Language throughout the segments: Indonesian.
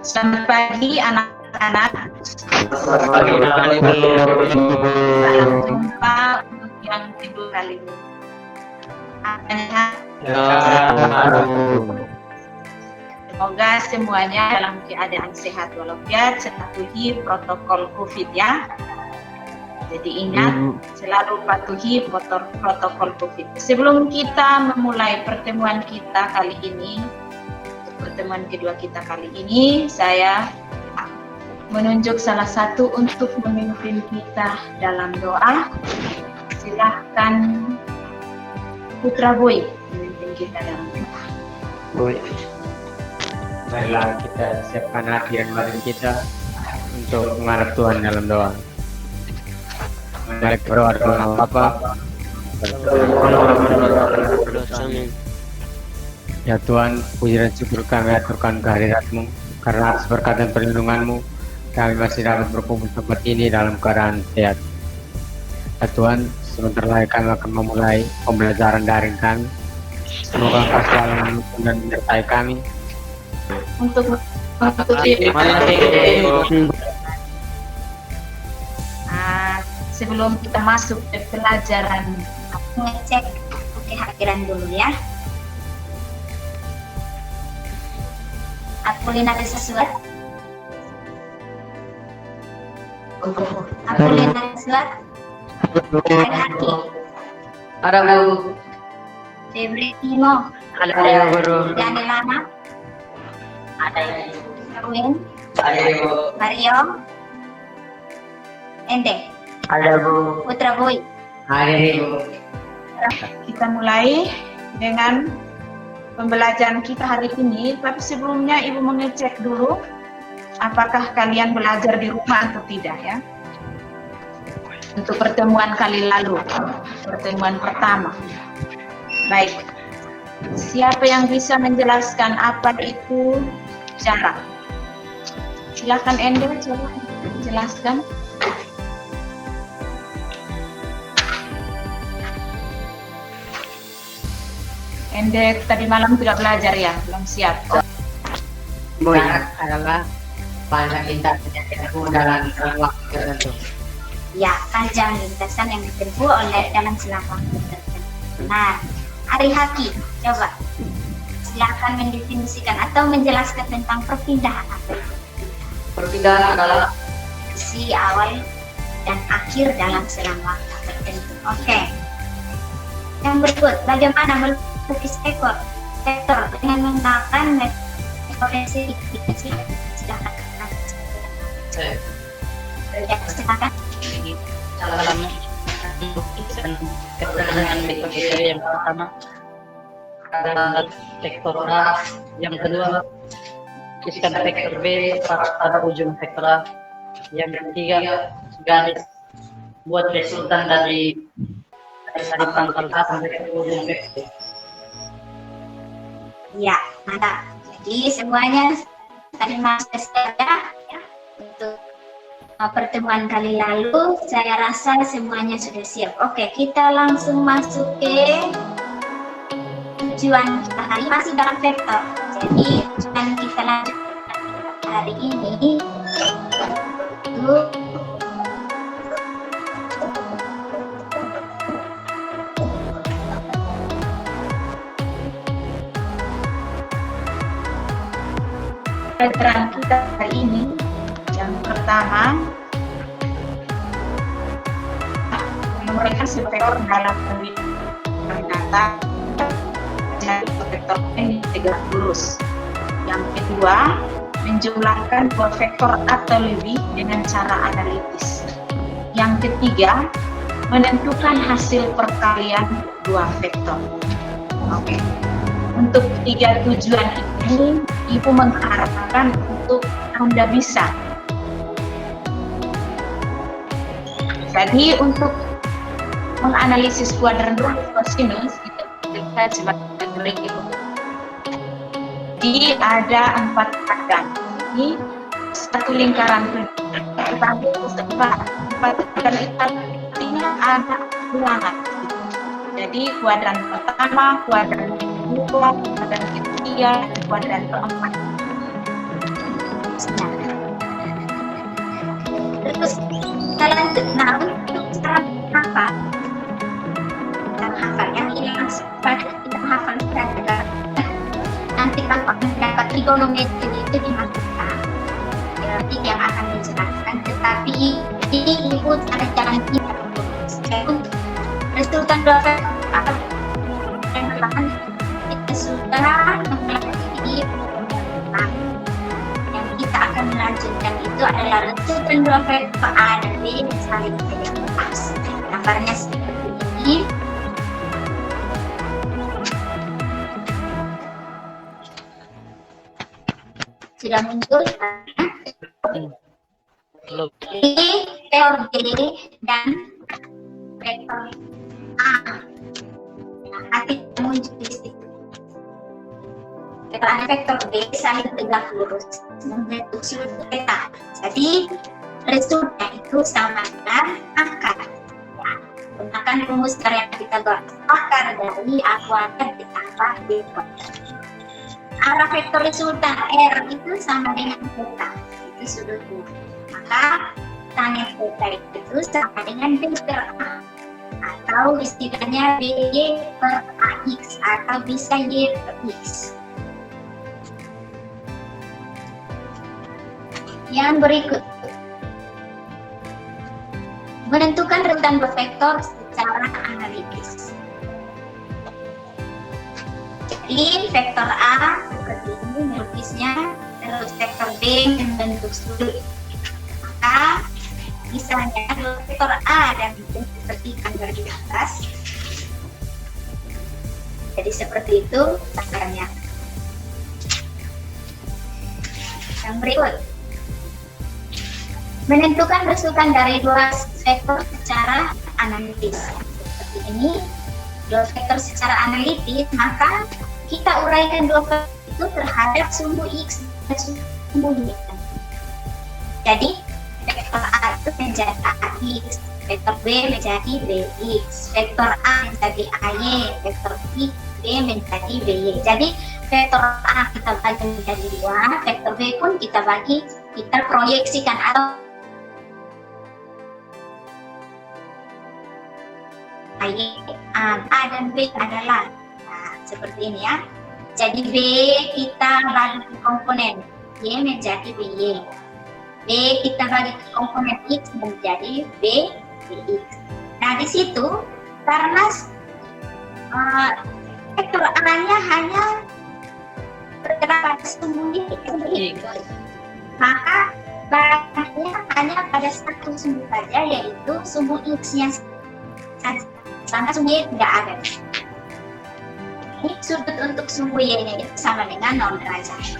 Selamat pagi anak-anak. Selamat Salam jumpa untuk yang kedua kali ini. Semoga semuanya dalam keadaan sehat walafiat, patuhi protokol COVID ya. Jadi ingat, selalu patuhi protokol COVID. Sebelum kita memulai pertemuan kita kali ini, pertemuan kedua kita kali ini, saya menunjuk salah satu untuk memimpin kita dalam doa. Silahkan Putra Boy memimpin kita dalam doa. Boy, marilah kita siapkan hati dan batin kita untuk menghadap Tuhan dalam doa. Mari berdoa dalam nama Bapa. Ya Tuhan, puji dan syukur kami aturkan kehadirat-Mu, karena atas berkat dan perlindungan-Mu kami masih dapat berkumpul tempat ini dalam keadaan sehat. Ya Tuhan, sebentar lagi kami akan memulai pembelajaran daring kami. Semoga kasih dan menyertai kami. Untuk sebelum kita masuk ke pelajaran, aku ngecek kehadiran dulu ya. Apolina Sesuat. Apolina Sesuat. Ada Haki. Ada Bu. Febri Timo. Ada ya Guru. Dani Lana. Ada Erwin. Ada Bu. Mario. Ende. Ada Bu. Putra Boy. Ada Bu. Kita mulai dengan pembelajaran kita hari ini, tapi sebelumnya Ibu mengecek dulu apakah kalian belajar di rumah atau tidak ya. Untuk pertemuan kali lalu, pertemuan pertama. Baik, siapa yang bisa menjelaskan apa itu jarak? Silakan Ende, coba jelaskan. Ende tadi malam tidak belajar ya, belum siap. Jarak adalah panjang lintas yang ditempuh dalam waktu tertentu. Ya, panjang lintasan yang ditempuh oleh dalam selama waktu tertentu. Nah, Ari Haki, coba silakan mendefinisikan atau menjelaskan tentang perpindahan. Perpindahan adalah Si awal dan akhir dalam selama waktu tertentu. Oke. Yang berikut, bagaimana melukis vektor dengan menggunakan metode segmentasi? Silakan. Silakan. dalam melukiskan vektor dengan metode yang pertama adalah vektor A, yang kedua lukiskan vektor B pada ujung vektor A, yang ketiga garis buat resultan dari pangkal A sampai ke ujung vektor. Ya, mantap. Jadi semuanya tadi masuk ya untuk pertemuan kali lalu. Saya rasa semuanya sudah siap. Oke, kita langsung masuk ke tujuan kita hari masih dalam vektor. Jadi tujuan kita lanjutkan hari ini itu pelajaran kita hari ini. Yang pertama, memberikan vektor dalam data jadi vektor ini tegak lurus. Yang kedua, menjumlahkan dua vektor atau lebih dengan cara analitis. Yang ketiga, menentukan hasil perkalian dua vektor. Oke. Untuk tiga tujuan ini, Ibu mengharapkan untuk Anda bisa. Jadi untuk menganalisis kuadran rulus kosinus itu kita sebagai berikut. Jadi ada 4 kuadran. Ini satu lingkaran tetapi empat kuadran itu artinya ada ulangan. Jadi kuadran pertama, kuadran kedua, kuadran ketiga, kuadran keempat. rumusnya. Terus kita lanjut. Nah, untuk cara hafal, cara hafalnya ini langsung pada kita hafal saja. Nanti tanpa mendapat trigonometri itu di mata berarti yang akan menjelaskan, tetapi ini ikut ada jalan kita untuk resultan dua vektor kita sudah mempelajari. Yang kita akan melanjutkan itu adalah resultan dua vektor A dan B yang saling berdekatan. Gambarnya seperti ini. Sudah muncul Belum. vektor B dan vektor A. Nanti muncul di situ. Karena vektor B saling tegak lurus membentuk sudut theta. Jadi resultnya itu sama dengan akar. Ya, gunakan rumus dari Pythagoras. Akar dari A kuadrat ditambah B kuadrat. Arah vektor resultan R itu sama dengan theta, itu sudutnya. Maka tangen theta itu sama dengan B per A, atau istilahnya BY per AX, atau bisa Y per X. Yang berikut, menentukan rentan vektor secara analitis. Jadi vektor A seperti ini melukisnya, terus vektor B membentuk sudut. Maka misalnya vektor A dan B seperti gambar di atas. Jadi seperti itu gambarnya. Yang berikut, menentukan resultan dari dua vektor secara analitis. Seperti ini, dua vektor secara analitis, maka kita uraikan dua vektor itu terhadap sumbu X dan sumbu Y. Jadi vektor A itu menjadi AX, vektor B menjadi BX, vektor A menjadi AY, vektor B menjadi BY. Jadi vektor A kita bagi menjadi dua, vektor B pun kita proyeksikan atau A dan B adalah seperti ini ya. Jadi B kita bagi ke komponen Y menjadi BY. B kita bagi ke komponen X menjadi BX. Nah di situ karena vektor A-nya hanya bergerak pada sumbu X, maka baginya hanya pada satu sumbu saja, yaitu sumbu X-nya saja. Sama sumbu Y tidak ada. Ini sudut untuk sumbu Y-nya itu sama dengan 0 derajat.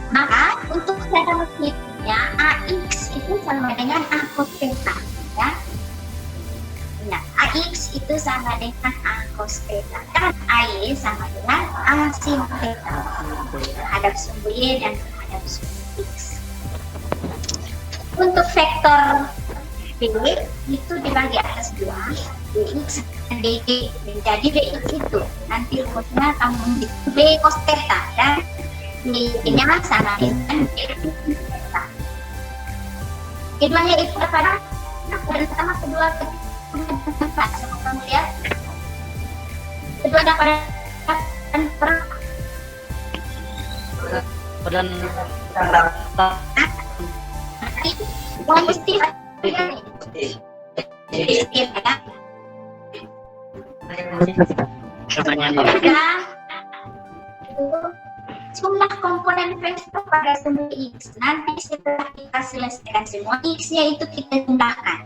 Maka untuk cara menghitungnya AX itu sama dengan A cos theta, ya. Nah, AX itu sama dengan A cos theta dan AY sama dengan A sin theta terhadap sumbu Y dan terhadap sumbu X. Untuk vektor B itu dibagi atas 2, BX dan BY menjadi BX itu nanti rumusnya kamu B cos theta dan BY-nya sama dengan B theta. Keduanya itu pada pertama kedua tempat kamu lihat kedua pada dan mesti jumlah komponen vektor pada sumbu X. Nanti setelah kita selesaikan semua X-nya itu kita jumlahkan.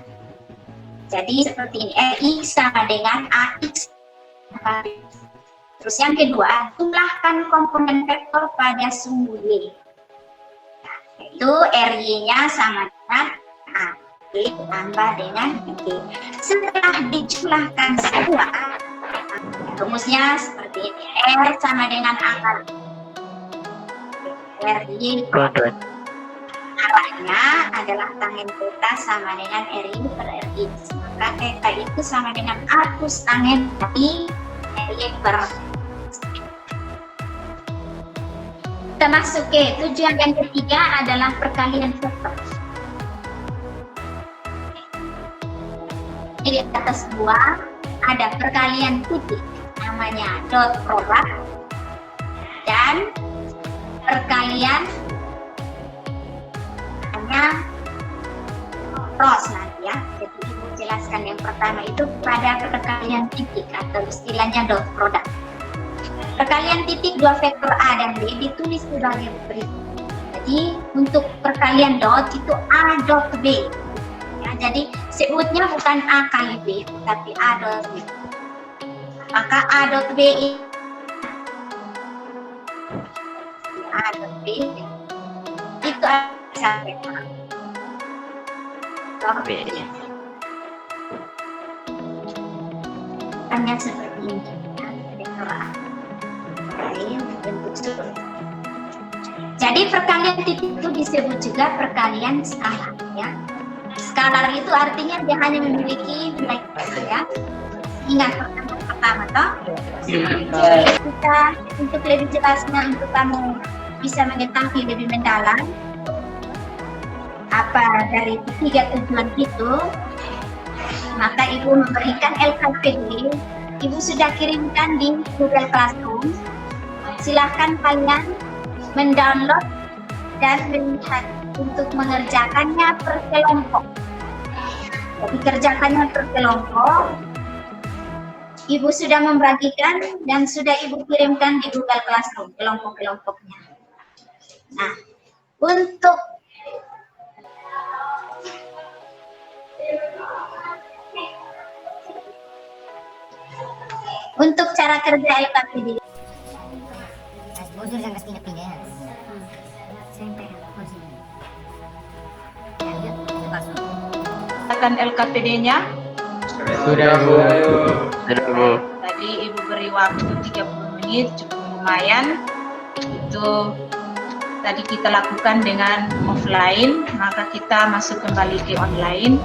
Jadi seperti ini, RX sama dengan AX. Terus yang kedua, jumlahkan komponen vektor pada sumbu Y. Itu RY-nya sama dengan A, B tambah dengan B. Setelah dijumlahkan semua, rumusnya seperti ini. R sama dengan akar RY kuadrat. arahnya adalah tangen theta sama dengan RY per RX. Maka theta itu sama dengan A plus tangen dari RY per Kita masuk ke tujuan yang ketiga adalah perkalian vektor. Di atas buah ada perkalian titik namanya dot product dan perkalian hanya cross nanti ya. Jadi ibu jelaskan yang pertama itu pada perkalian titik atau istilahnya dot product. Perkalian titik dua vektor A dan B ditulis sebagai berikut. Jadi untuk perkalian dot itu A dot B. Ya, jadi sebutnya bukan A kali B, tapi A dot B. Maka A dot B ini A dot B itu adalah vektor B. Hanya seperti ini, vektor A. Bentuk surut. Jadi perkalian titik itu disebut juga perkalian skalar ya. Skalar itu artinya dia hanya memiliki nilai ya. Ingat pertama toh. Kita untuk lebih jelasnya untuk kamu bisa mengetahui lebih mendalam apa dari tiga tujuan itu, maka ibu memberikan LKPD. Ibu sudah kirimkan di Google Classroom. Silahkan kalian mendownload dan melihat untuk mengerjakannya per kelompok. Jadi kerjakannya per kelompok. Ibu sudah membagikan dan sudah ibu kirimkan di Google Classroom kelompok-kelompoknya. Nah, untuk cara kerja LKPD. Akan LKPD-nya Sudah Bu. tadi ibu beri waktu 30 menit, cukup lumayan. Itu tadi kita lakukan dengan offline, maka kita masuk kembali ke online.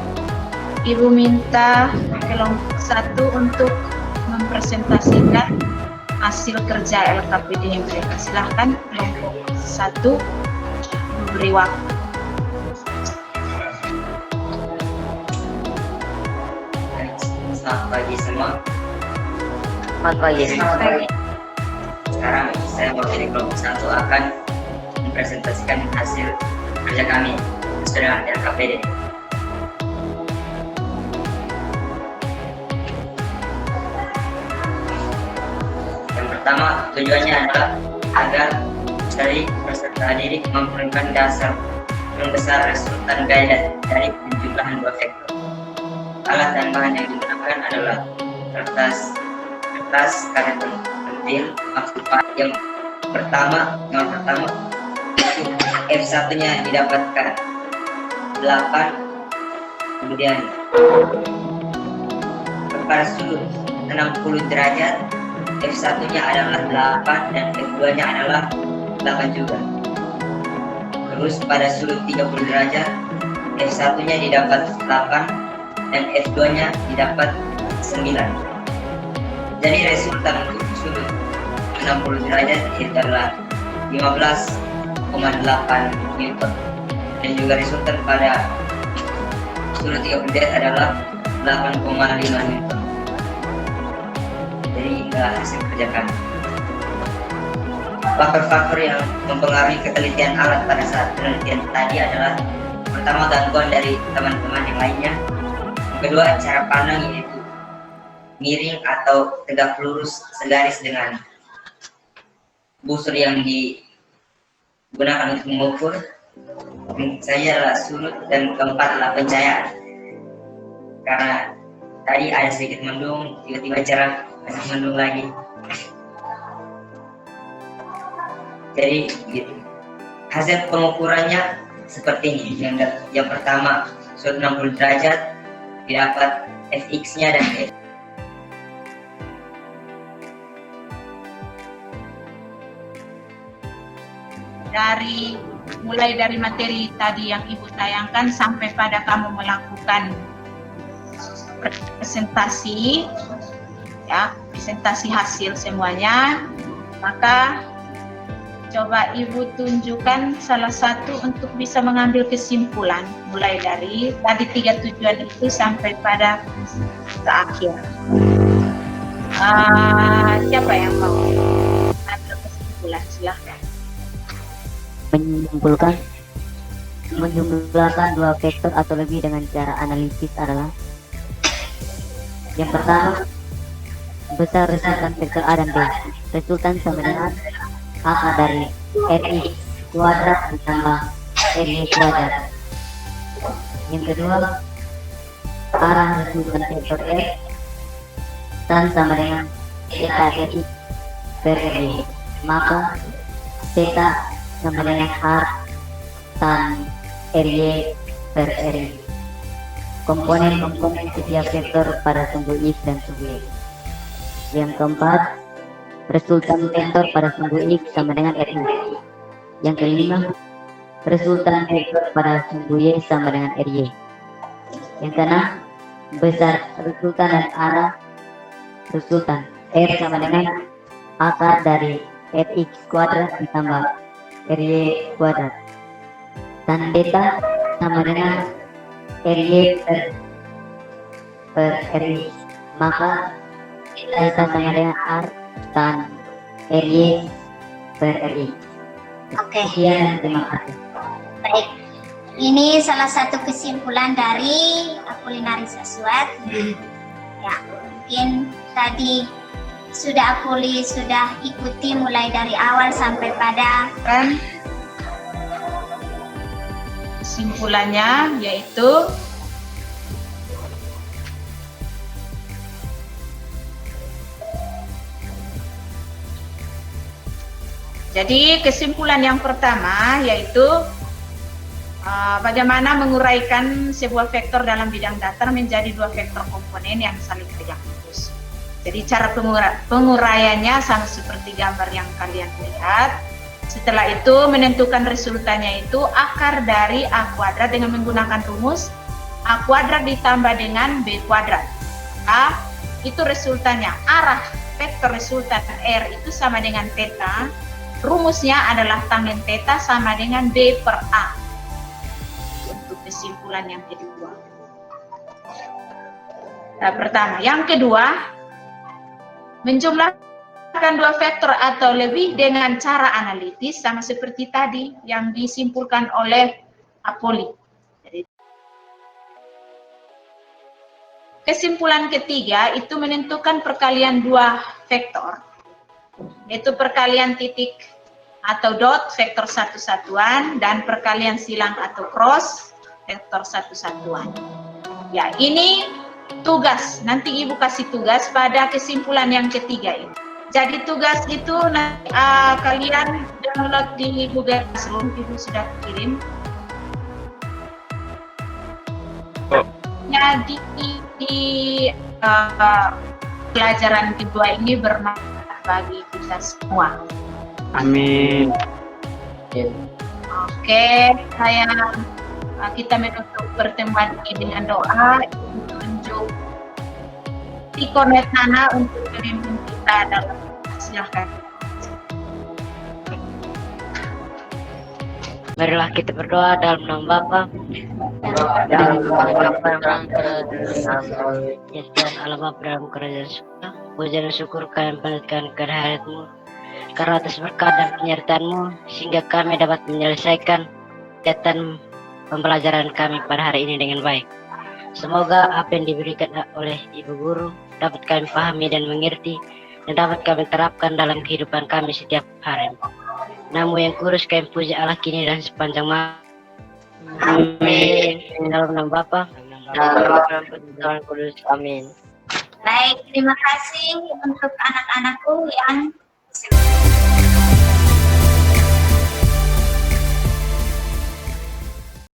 Ibu minta kelompok 1 untuk mempresentasikan hasil kerja LKPD yang mereka. Silahkan kelompok 1 beri waktu. Selamat pagi semua. Selamat pagi. Sekarang saya mewakili kelompok 1 akan mempresentasikan hasil kerja kami sesuai dengan LKPD. Yang pertama, tujuannya adalah agar dari peserta didik memperolehkan dasar membesar resultan gaya dari penjumlahan dua vektor. Alat dan bahan yang digunakan adalah kertas karet pentil, maksud yang pertama F1-nya didapatkan 8, kemudian pada sudut 60 derajat F1-nya adalah 8 dan F2-nya adalah 8 juga. Terus pada sudut 30 derajat F1-nya didapat 8 dan F2-nya didapat 9. Jadi resultan untuk sudut 60 derajat itu adalah 15,8 Newton. Dan juga resultan pada sudut 30 derajat adalah 8,5 Newton. Jadi inilah hasil kerja kami. Faktor-faktor yang mempengaruhi ketelitian alat pada saat penelitian tadi adalah pertama, gangguan dari teman-teman yang lainnya. Kedua, cara pandang yaitu miring atau tegak lurus segaris dengan busur yang digunakan untuk mengukur. Saya adalah surut dan keempat adalah pencahayaan. Karena tadi ada sedikit mendung, tiba-tiba cerah, masih mendung lagi. Jadi gitu. Hasil pengukurannya seperti ini. Yang pertama, sudut 60 derajat didapat Fx-nya dan F. Mulai dari materi tadi yang ibu tayangkan sampai pada kamu melakukan presentasi ya, presentasi hasil semuanya, maka coba Ibu tunjukkan salah satu untuk bisa mengambil kesimpulan mulai dari tadi 3 tujuan itu sampai pada akhir. Siapa yang mau ambil kesimpulan? Silahkan. Menjumlahkan dua vektor atau lebih dengan cara analisis adalah: yang pertama, besar resultan vektor A dan B. Resultan sama dengan akar dari RX kuadrat ditambah RY kuadrat. Yang kedua, arah resultan vektor X tan sama dengan theta RX per RY, maka theta sama dengan R tan RY per RY. Komponen-komponen setiap vektor pada sumbu X dan sumbu Y. Yang keempat, resultan vektor pada sumbu X sama dengan RY. Yang kelima, resultan vektor pada sumbu Y sama dengan RY. Yang keenam, besar resultan dan arah resultan R sama dengan akar dari RX kuadrat ditambah RY kuadrat, dan beta sama dengan RY per RY, maka beta sama dengan R tan RY per RY. Oke. Sekian, terima kasih. Baik, ini salah satu kesimpulan dari Apollinaris Aswad. Ya, mungkin tadi Apoli sudah ikuti mulai dari awal sampai pada Kan kesimpulannya yaitu jadi kesimpulan yang pertama yaitu bagaimana menguraikan sebuah vektor dalam bidang datar menjadi dua vektor komponen yang saling pegang lurus. Jadi cara penguraiannya sama seperti gambar yang kalian lihat. Setelah itu menentukan resultannya itu akar dari A kuadrat dengan menggunakan rumus A kuadrat ditambah dengan B kuadrat. Itu resultannya. Arah vektor resultan R itu sama dengan theta. Rumusnya adalah tangen theta sama dengan B per A. Untuk kesimpulan yang kedua. Nah, pertama. Yang kedua, menjumlahkan dua vektor atau lebih dengan cara analitis sama seperti tadi yang disimpulkan oleh Apoli. Jadi, kesimpulan ketiga itu menentukan perkalian dua vektor, yaitu perkalian titik atau dot vektor satu satuan dan perkalian silang atau cross vektor satu satuan. Ya, ini tugas. Nanti Ibu kasih tugas pada kesimpulan yang ketiga ini. Jadi tugas itu kalian download di Google Classroom, Ibu sudah kirim. Jadi di pelajaran kedua ini bermanfaat bagi kita semua. Amin. Oke, kita menutup pertemuan ini dengan doa. Tunjuk Tikonet Nana untuk memimpin kita dalam silahkan. Marilah kita berdoa dalam nama Bapa dan Tuhan Allah Bapa dalam kerajaan surga. Puja dan syukur kami panjatkan kehadirat-Mu karena atas berkat dan penyertaan-Mu sehingga kami dapat menyelesaikan kegiatan pembelajaran kami pada hari ini dengan baik. Semoga apa yang diberikan oleh Ibu Guru dapat kami pahami dan mengerti dan dapat kami terapkan dalam kehidupan kami setiap hari. Nama yang kudus kami puja Allah kini dan sepanjang masa. Amin. Dalam nama Bapa dan Tuhan Kudus. Amin. baik. Terima kasih untuk anak-anakku yang